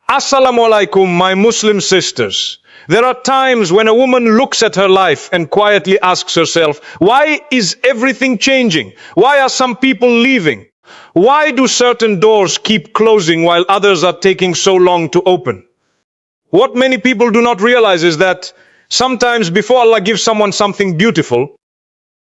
Assalamu alaikum, my Muslim sisters. There are times when a woman looks at her life and quietly asks herself, why is everything changing? Why are some people leaving? Why do certain doors keep closing while others are taking so long to open? What many people do not realize is that sometimes before Allah gives someone something beautiful,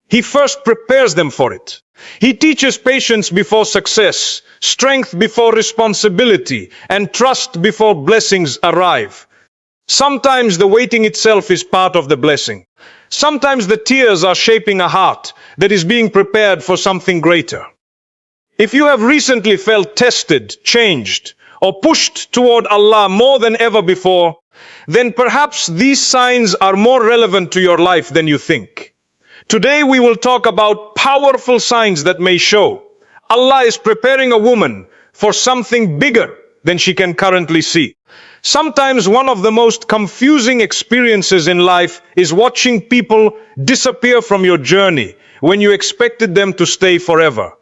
He first prepares them for it. He teaches patience before success, strength before responsibility, and trust before blessings arrive. Sometimes the waiting itself is part of the blessing. Sometimes the tears are shaping a heart that is being prepared for something greater. If you have recently felt tested, changed, or pushed toward Allah more than ever before, then perhaps these signs are more relevant to your life than you think. Today we will talk about powerful signs that may show Allah is preparing a woman for something bigger than she can currently see. Sometimes one of the most confusing experiences in life is watching people disappear from your journey when you expected them to stay forever.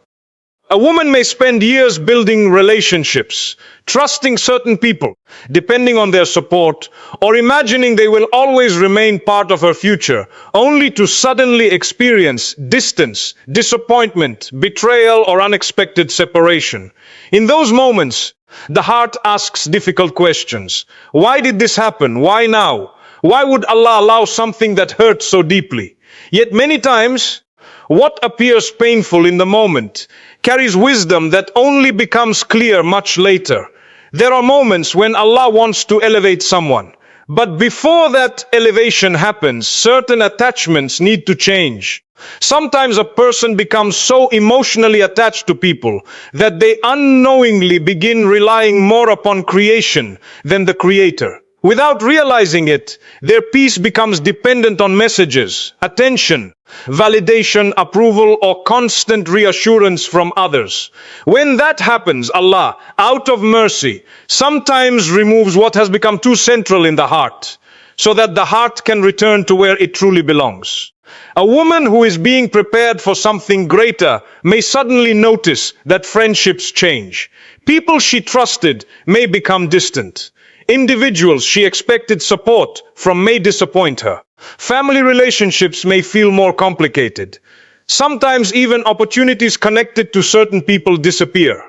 A woman may spend years building relationships, trusting certain people, depending on their support, or imagining they will always remain part of her future, only to suddenly experience distance, disappointment, betrayal, or unexpected separation. In those moments, the heart asks difficult questions. Why did this happen? Why now? Why would Allah allow something that hurts so deeply? Yet many times, what appears painful in the moment carries wisdom that only becomes clear much later. There are moments when Allah wants to elevate someone, but before that elevation happens, certain attachments need to change. Sometimes a person becomes so emotionally attached to people that they unknowingly begin relying more upon creation than the Creator. Without realizing it, their peace becomes dependent on messages, attention, validation, approval, or constant reassurance from others. When that happens, Allah, out of mercy, sometimes removes what has become too central in the heart, so that the heart can return to where it truly belongs. A woman who is being prepared for something greater may suddenly notice that friendships change. People she trusted may become distant. Individuals she expected support from may disappoint her. Family relationships may feel more complicated. Sometimes even opportunities connected to certain people disappear.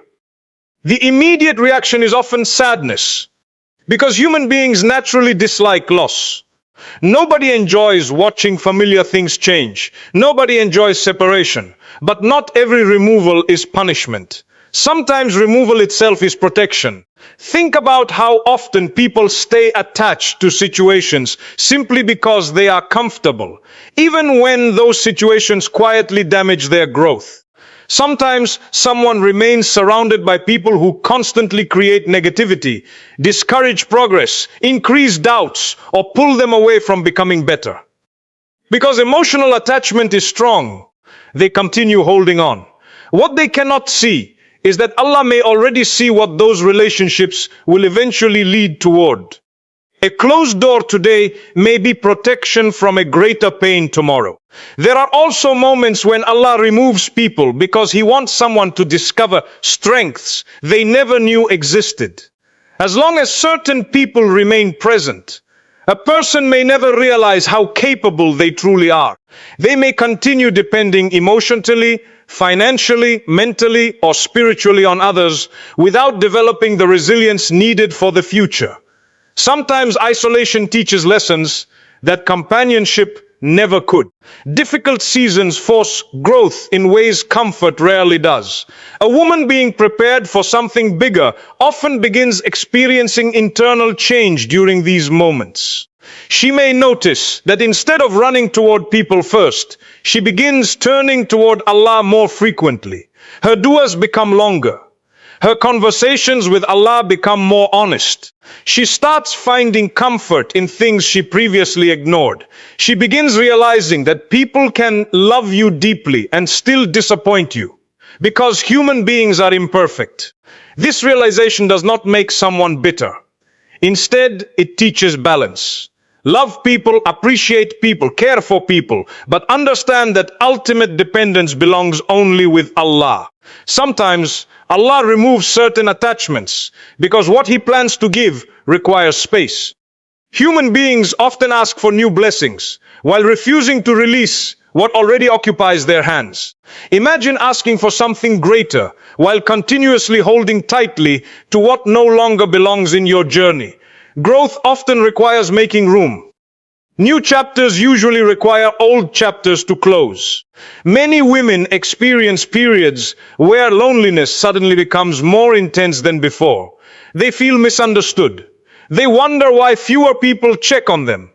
The immediate reaction is often sadness, because human beings naturally dislike loss. Nobody enjoys watching familiar things change. Nobody enjoys separation. But not every removal is punishment. Sometimes removal itself is protection. Think about how often people stay attached to situations simply because they are comfortable, even when those situations quietly damage their growth. Sometimes someone remains surrounded by people who constantly create negativity, discourage progress, increase doubts, or pull them away from becoming better. Because emotional attachment is strong, they continue holding on. What they cannot see is that Allah may already see what those relationships will eventually lead toward. A closed door today may be protection from a greater pain tomorrow. There are also moments when Allah removes people because He wants someone to discover strengths they never knew existed. As long as certain people remain present, a person may never realize how capable they truly are. They may continue depending emotionally, financially, mentally, or spiritually on others without developing the resilience needed for the future. Sometimes isolation teaches lessons that companionship never could. Difficult seasons force growth in ways comfort rarely does. A woman being prepared for something bigger often begins experiencing internal change during these moments. She may notice that instead of running toward people first, she begins turning toward Allah more frequently. Her du'as become longer. Her conversations with Allah become more honest. She starts finding comfort in things she previously ignored. She begins realizing that people can love you deeply and still disappoint you, because human beings are imperfect. This realization does not make someone bitter. Instead, it teaches balance. Love people, appreciate people, care for people, but understand that ultimate dependence belongs only with Allah. Sometimes Allah removes certain attachments because what He plans to give requires space. Human beings often ask for new blessings while refusing to release what already occupies their hands. Imagine asking for something greater while continuously holding tightly to what no longer belongs in your journey. Growth often requires making room. New chapters usually require old chapters to close. Many women experience periods where loneliness suddenly becomes more intense than before. They feel misunderstood. They wonder why fewer people check on them.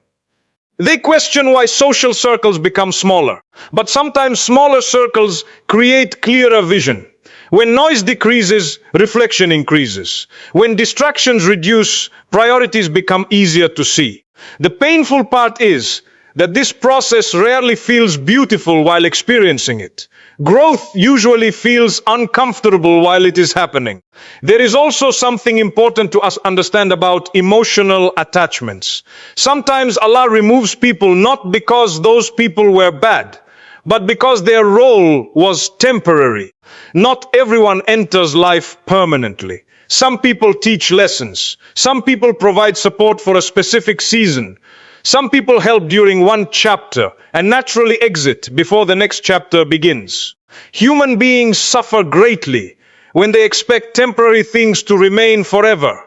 They question why social circles become smaller. But sometimes smaller circles create clearer vision. When noise decreases, reflection increases. When distractions reduce, priorities become easier to see. The painful part is that this process rarely feels beautiful while experiencing it. Growth usually feels uncomfortable while it is happening. There is also something important to us understand about emotional attachments. Sometimes Allah removes people not because those people were bad, but because their role was temporary. Not everyone enters life permanently. Some people teach lessons. Some people provide support for a specific season. Some people help during one chapter and naturally exit before the next chapter begins. Human beings suffer greatly when they expect temporary things to remain forever.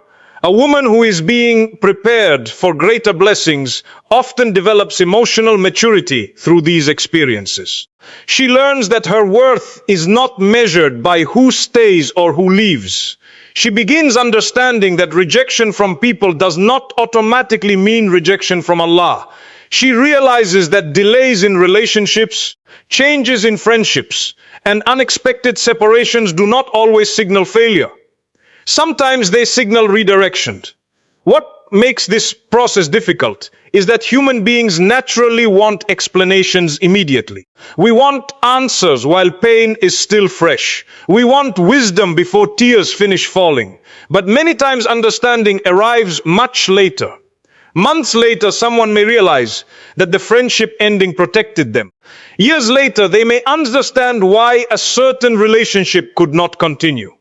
A woman who is being prepared for greater blessings often develops emotional maturity through these experiences. She learns that her worth is not measured by who stays or who leaves. She begins understanding that rejection from people does not automatically mean rejection from Allah. She realizes that delays in relationships, changes in friendships, and unexpected separations do not always signal failure. Sometimes they signal redirection. What makes this process difficult is that human beings naturally want explanations immediately. We want answers while pain is still fresh. We want wisdom before tears finish falling. But many times understanding arrives much later. Months later, someone may realize that the friendship ending protected them. Years later, they may understand why a certain relationship could not continue.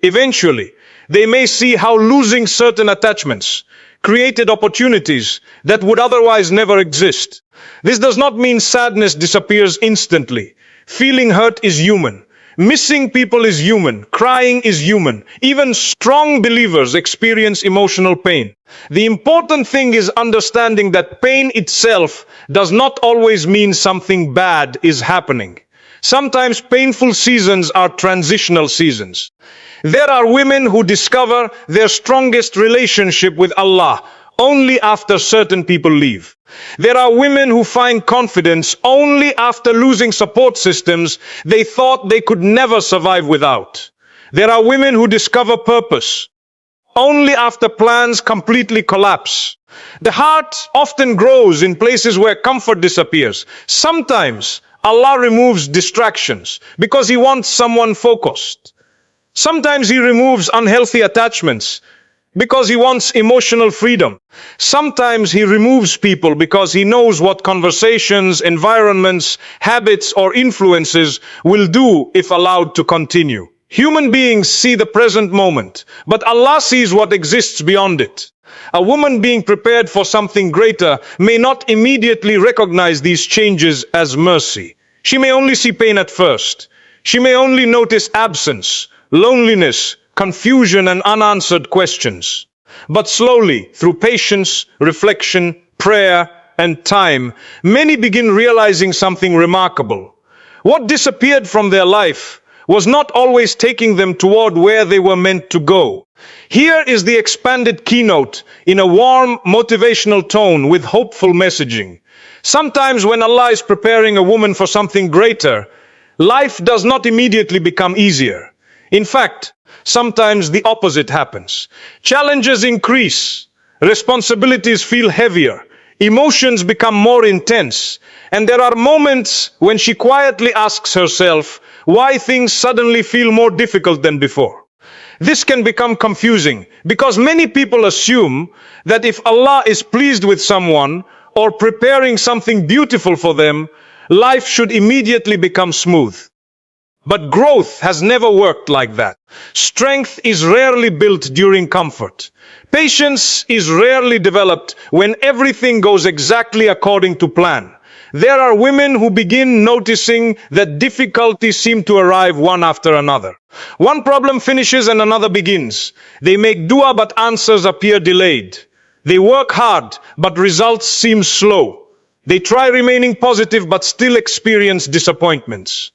Eventually, they may see how losing certain attachments created opportunities that would otherwise never exist. This does not mean sadness disappears instantly. Feeling hurt is human. Missing people is human. Crying is human. Even strong believers experience emotional pain. The important thing is understanding that pain itself does not always mean something bad is happening. Sometimes painful seasons are transitional seasons. There are women who discover their strongest relationship with Allah only after certain people leave. There are women who find confidence only after losing support systems they thought they could never survive without. There are women who discover purpose only after plans completely collapse. The heart often grows in places where comfort disappears. Sometimes Allah removes distractions because He wants someone focused. Sometimes He removes unhealthy attachments because He wants emotional freedom. Sometimes He removes people because He knows what conversations, environments, habits, or influences will do if allowed to continue. Human beings see the present moment, but Allah sees what exists beyond it. A woman being prepared for something greater may not immediately recognize these changes as mercy. She may only see pain at first. She may only notice absence, loneliness, confusion, and unanswered questions. But slowly, through patience, reflection, prayer, and time, many begin realizing something remarkable. What disappeared from their life was not always taking them toward where they were meant to go. Here is the expanded keynote in a warm, motivational tone with hopeful messaging. Sometimes when Allah is preparing a woman for something greater, life does not immediately become easier. In fact, sometimes the opposite happens. Challenges increase, responsibilities feel heavier, emotions become more intense, and there are moments when she quietly asks herself why things suddenly feel more difficult than before. This can become confusing because many people assume that if Allah is pleased with someone or preparing something beautiful for them, life should immediately become smooth. But growth has never worked like that. Strength is rarely built during comfort. Patience is rarely developed when everything goes exactly according to plan. There are women who begin noticing that difficulties seem to arrive one after another. One problem finishes and another begins. They make dua but answers appear delayed. They work hard but results seem slow. They try remaining positive but still experience disappointments.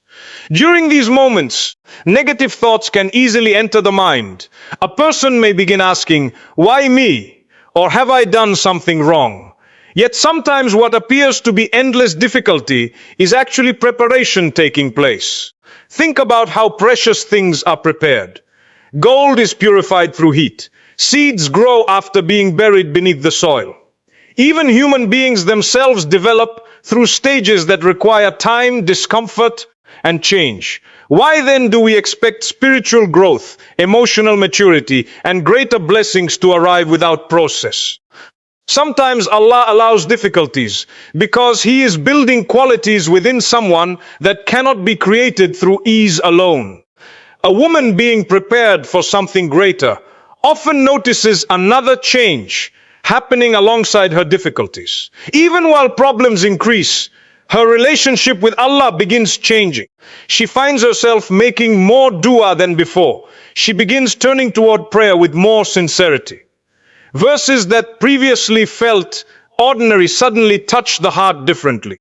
During these moments, negative thoughts can easily enter the mind. A person may begin asking, "Why me?" or "Have I done something wrong?" Yet sometimes what appears to be endless difficulty is actually preparation taking place. Think about how precious things are prepared. Gold is purified through heat. Seeds grow after being buried beneath the soil. Even human beings themselves develop through stages that require time, discomfort, and change. Why then do we expect spiritual growth, emotional maturity, and greater blessings to arrive without process? Sometimes Allah allows difficulties because He is building qualities within someone that cannot be created through ease alone. A woman being prepared for something greater often notices another change happening alongside her difficulties. Even while problems increase, her relationship with Allah begins changing. She finds herself making more dua than before. She begins turning toward prayer with more sincerity. Verses that previously felt ordinary suddenly touch the heart differently.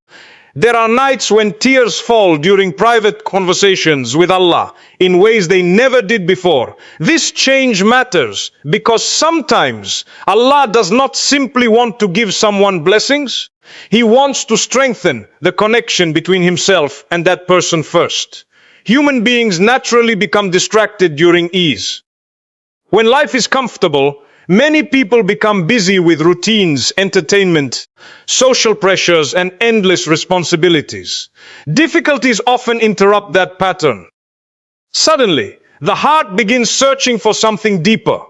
There are nights when tears fall during private conversations with Allah in ways they never did before. This change matters because sometimes Allah does not simply want to give someone blessings. He wants to strengthen the connection between Himself and that person first. Human beings naturally become distracted during ease. When life is comfortable, many people become busy with routines, entertainment, social pressures, and endless responsibilities. Difficulties often interrupt that pattern. Suddenly, the heart begins searching for something deeper.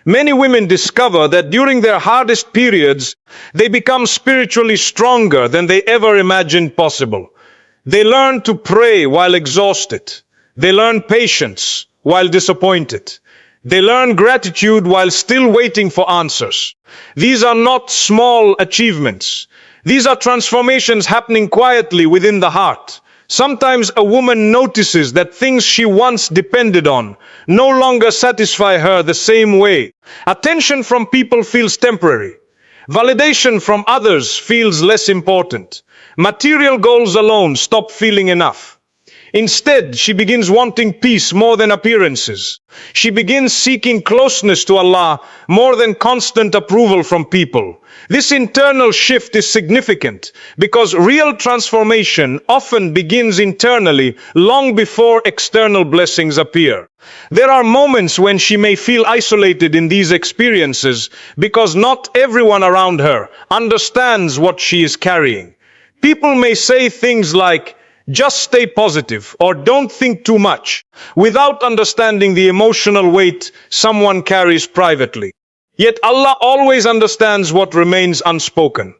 Many women discover that during their hardest periods, they become spiritually stronger than they ever imagined possible. They learn to pray while exhausted. They learn patience while disappointed. They learn gratitude while still waiting for answers. These are not small achievements. These are transformations happening quietly within the heart. Sometimes a woman notices that things she once depended on no longer satisfy her the same way. Attention from people feels temporary. Validation from others feels less important. Material goals alone stop feeling enough. Instead, she begins wanting peace more than appearances. She begins seeking closeness to Allah more than constant approval from people. This internal shift is significant because real transformation often begins internally long before external blessings appear. There are moments when she may feel isolated in these experiences because not everyone around her understands what she is carrying. People may say things like, "Just stay positive," or "Don't think too much," without understanding the emotional weight someone carries privately. Yet Allah always understands what remains unspoken.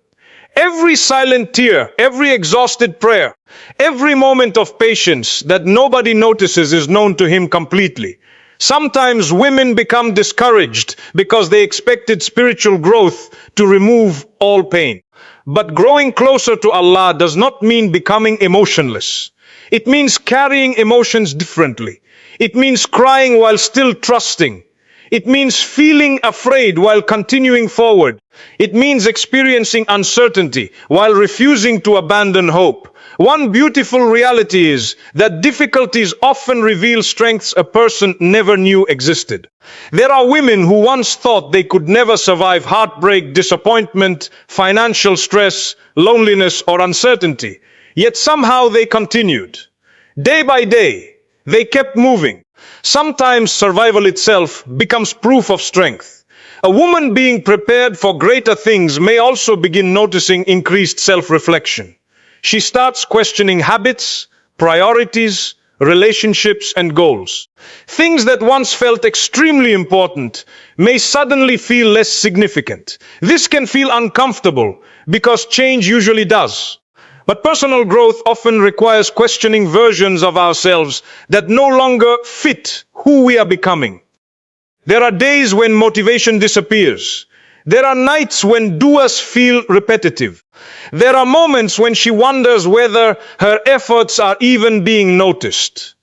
Every silent tear, every exhausted prayer, every moment of patience that nobody notices is known to Him completely. Sometimes women become discouraged because they expected spiritual growth to remove all pain. But growing closer to Allah does not mean becoming emotionless. It means carrying emotions differently. It means crying while still trusting. It means feeling afraid while continuing forward. It means experiencing uncertainty while refusing to abandon hope. One beautiful reality is that difficulties often reveal strengths a person never knew existed. There are women who once thought they could never survive heartbreak, disappointment, financial stress, loneliness, or uncertainty. Yet somehow they continued. Day by day, they kept moving. Sometimes survival itself becomes proof of strength. A woman being prepared for greater things may also begin noticing increased self-reflection. She starts questioning habits, priorities, relationships, and goals. Things that once felt extremely important may suddenly feel less significant. This can feel uncomfortable because change usually does. But personal growth often requires questioning versions of ourselves that no longer fit who we are becoming. There are days when motivation disappears. There are nights when doers feel repetitive. There are moments when she wonders whether her efforts are even being noticed.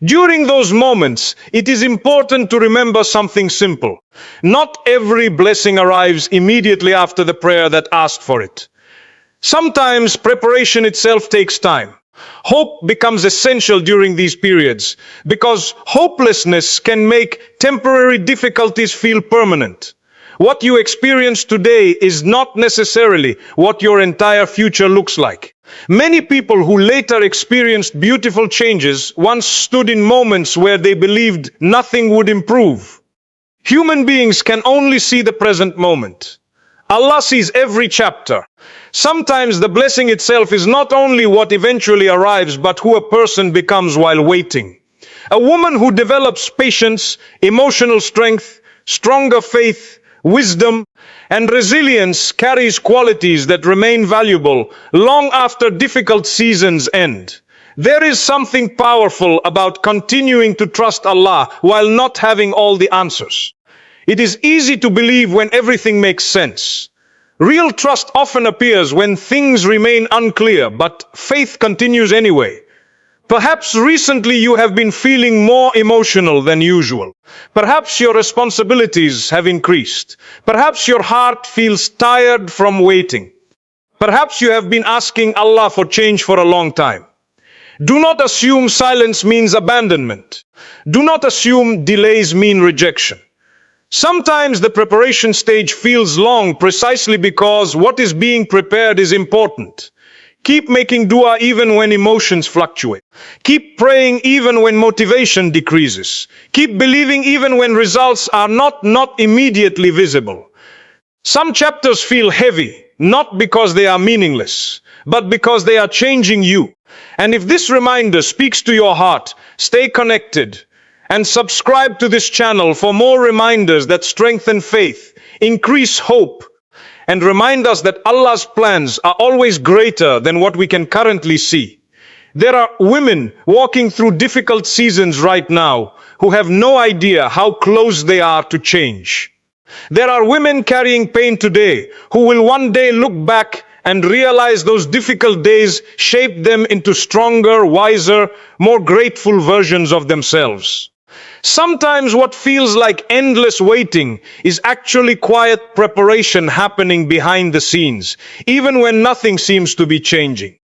During those moments, it is important to remember something simple. Not every blessing arrives immediately after the prayer that asked for it. Sometimes preparation itself takes time. Hope becomes essential during these periods because hopelessness can make temporary difficulties feel permanent. What you experience today is not necessarily what your entire future looks like. Many people who later experienced beautiful changes once stood in moments where they believed nothing would improve. Human beings can only see the present moment. Allah sees every chapter. Sometimes the blessing itself is not only what eventually arrives, but who a person becomes while waiting. A woman who develops patience, emotional strength, stronger faith, wisdom, and resilience carries qualities that remain valuable long after difficult seasons end. There is something powerful about continuing to trust Allah while not having all the answers. It is easy to believe when everything makes sense. Real trust often appears when things remain unclear, but faith continues anyway. Perhaps recently you have been feeling more emotional than usual. Perhaps your responsibilities have increased. Perhaps your heart feels tired from waiting. Perhaps you have been asking Allah for change for a long time. Do not assume silence means abandonment. Do not assume delays mean rejection. Sometimes the preparation stage feels long precisely because what is being prepared is important. Keep making dua even when emotions fluctuate. Keep praying even when motivation decreases. Keep believing even when results are not immediately visible. Some chapters feel heavy, not because they are meaningless, but because they are changing you. And if this reminder speaks to your heart, stay connected and subscribe to this channel for more reminders that strengthen faith, increase hope, and remind us that Allah's plans are always greater than what we can currently see. There are women walking through difficult seasons right now who have no idea how close they are to change. There are women carrying pain today who will one day look back and realize those difficult days shaped them into stronger, wiser, more grateful versions of themselves. Sometimes what feels like endless waiting is actually quiet preparation happening behind the scenes, even when nothing seems to be changing.